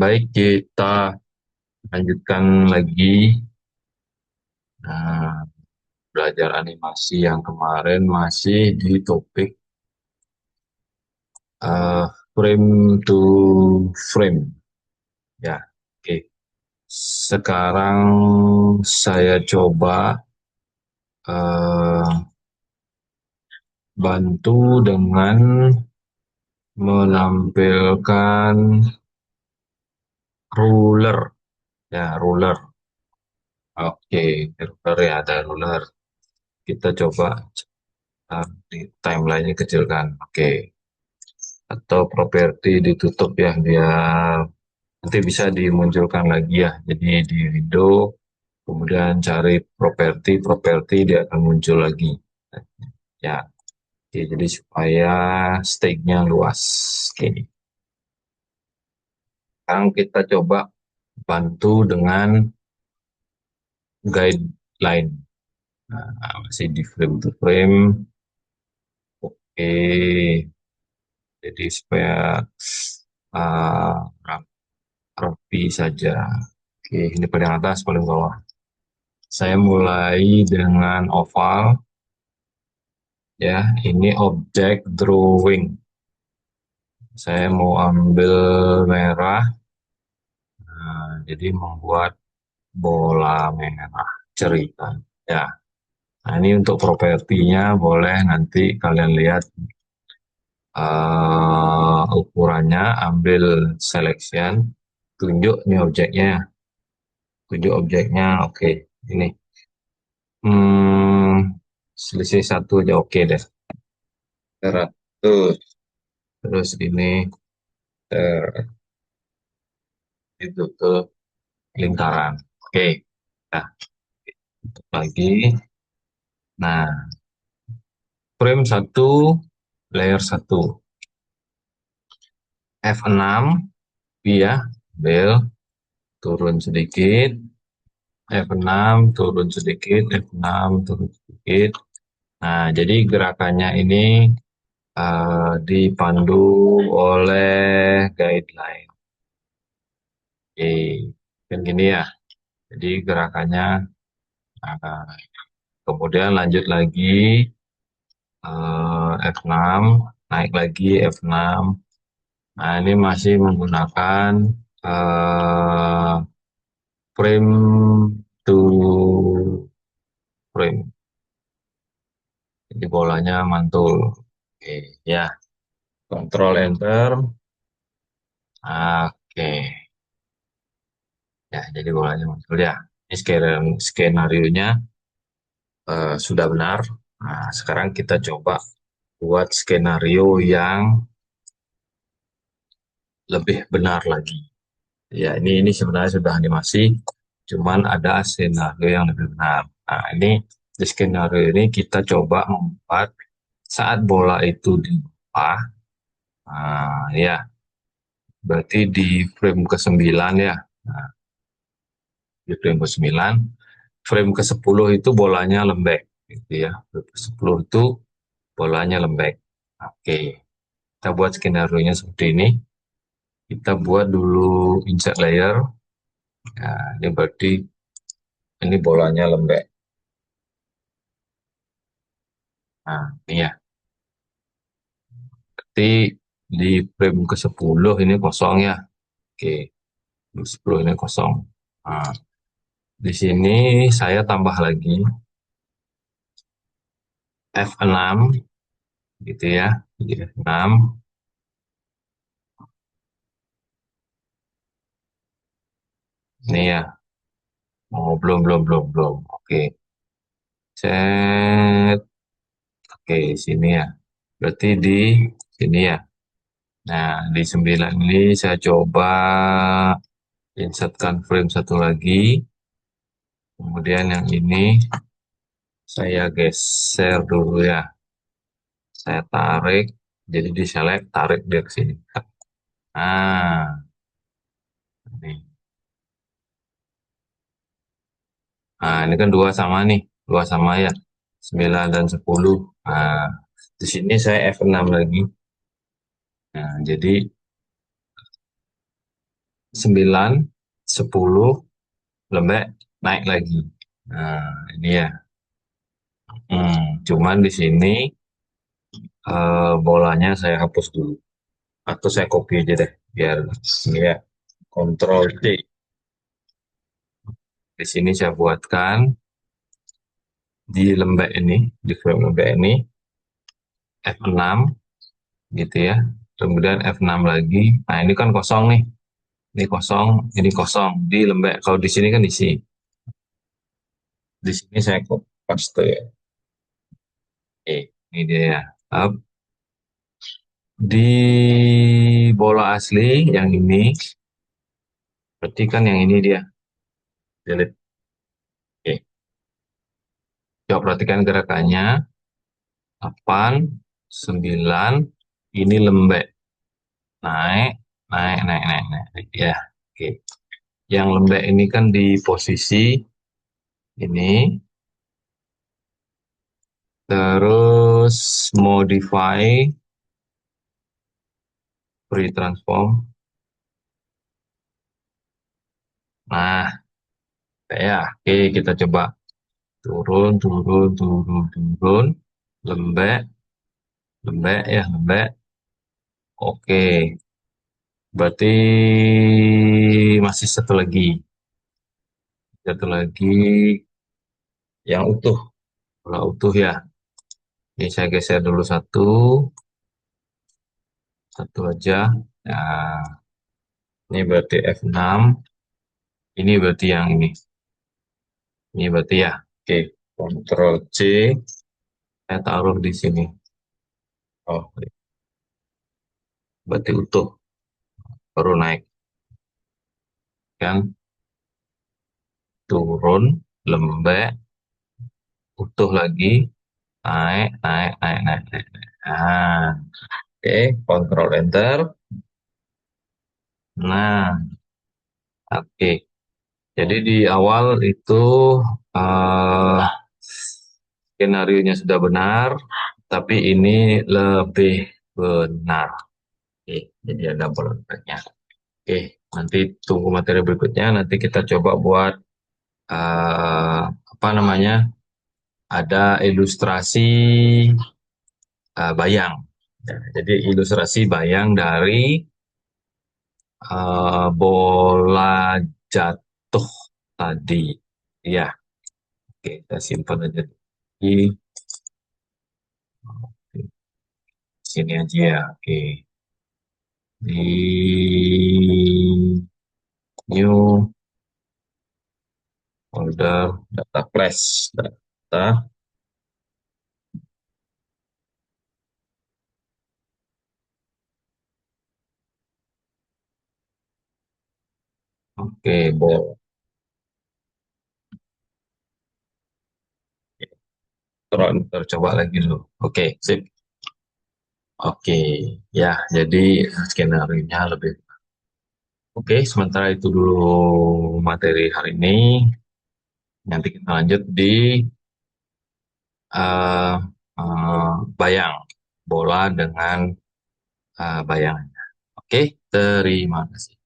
Baik, kita lanjutkan lagi nah, belajar animasi yang kemarin masih di topik eh, frame to frame. Ya, oke. Sekarang saya coba eh, bantu dengan menampilkan ruler. Ya, ruler. Oke, ruler ya, ada ruler. Kita coba di timeline-nya kecilkan. Oke. Atau properti ditutup ya biar nanti bisa dimunculkan lagi ya. Jadi di window kemudian cari properti dia akan muncul lagi ya. Oke, jadi supaya stake-nya luas. Oke, sekarang kita coba bantu dengan guideline. Nah, masih di frame to frame. Oke, jadi supaya uh, rapi saja. Oke, ini paling atas paling bawah. Saya mulai dengan oval, ya. Ini objek drawing. Saya mau ambil merah, jadi membuat bola merah cerita. Ya, nah ini untuk propertinya boleh nanti kalian lihat ukurannya, ambil selection, tunjuk ini objeknya, Oke, ini. Hmm, selisih satu aja oke deh. Terus, terus ini itu ke lingkaran. Oke, nah tutup lagi. Nah, frame satu, layer satu, F6, ya, ambil, turun sedikit, F6, turun sedikit, F6, turun sedikit. Nah, jadi gerakannya ini dipandu oleh guideline. Oke, kan gini ya. Jadi gerakannya, uh, kemudian lanjut lagi, F6, naik lagi F6. Nah, ini masih menggunakan uh, frame to frame. Jadi bolanya mantul. Oke, ya. Control Enter. Oke, ya. Jadi bolanya mantul ya. Ini skenario-nya sudah benar. Nah, sekarang kita coba buat skenario yang lebih benar lagi. Ya, ini sebenarnya sudah animasi, cuman ada skenario yang lebih benar. Nah, ini di skenario ini kita coba membuat saat bola itu dibuka. Nah, ya, berarti di frame ke-9 ya. Nah, di frame ke-9, frame ke-10 itu bolanya lembek, gitu ya. Frame ke-10 itu bolanya lembek. Oke, kita buat skenario-nya seperti ini. Kita buat dulu insert layer. Nah, ini berarti ini bolanya lembek. Nah, ini ya. Berarti di frame ke-10 ini kosong ya. Oke, 10 ini kosong. Nah, di sini saya tambah lagi F6 gitu ya. Jadi F6. Ini ya. Oh, belum. Oke. Set. Oke, sini ya. Berarti di sini ya. Nah, di 9 ini saya coba insertkan frame satu lagi. Kemudian yang ini saya geser dulu ya. Saya tarik, jadi di select, tarik dia ke sini. Nah, ini. Nah, ini kan dua sama nih, dua sama ya. 9 dan 10. Nah, di sini saya F6 lagi. Nah, jadi 9, 10, lembek, naik lagi. Nah, ini ya. Cuman di sini bolanya saya hapus dulu. Atau saya copy aja deh, biar ini ya. Control C. Di sini saya buatkan di lembek ini, di frame lembek ini, F6 gitu ya. Kemudian F6 lagi. Nah, ini kan kosong nih. Ini kosong, ini kosong. Di lembek. Kalau di sini kan isi. Di sini saya paste ya. Oke, ini dia ya. Up. Di bola asli yang ini, berarti kan yang ini dia. Delete. Oke. Coba perhatikan gerakannya. 8, 9, ini lembek. Naik, naik, naik, naik, naik. Ya, oke. Yang lembek ini kan di posisi ini. Terus modify free transform. Nah, ya, oke kita coba turun, turun, turun, turun, lembek, lembek ya, lembek. Oke, berarti masih satu lagi yang utuh, kalau utuh ya. Ini saya geser dulu satu, satu aja. Nah, ini berarti F6, ini berarti yang ini berarti ya. Oke, Ctrl C, saya taruh di sini. Oh, berarti utuh, baru naik kan, turun, lembek, utuh lagi, naik, naik, naik, naik, naik, naik. Nah, oke, kontrol enter. Nah, oke. Jadi di awal itu eh skenario-nya sudah benar, tapi ini lebih benar. Oke, jadi ada bola efeknya. Oke, nanti tunggu materi berikutnya. Nanti kita coba buat apa namanya? Ada ilustrasi bayang. Ya, jadi ilustrasi bayang dari bola jatuh tadi. Ya, oke, kita simpan aja di sini aja ya. Oke, di new folder data flash data. Oke, tercoba lagi dulu. Oke, sip. Oke, ya, jadi skenario-nya lebih. Oke, sementara itu dulu materi hari ini. Nanti kita lanjut di eh, bayang bola dengan bayangannya. Oke, terima kasih.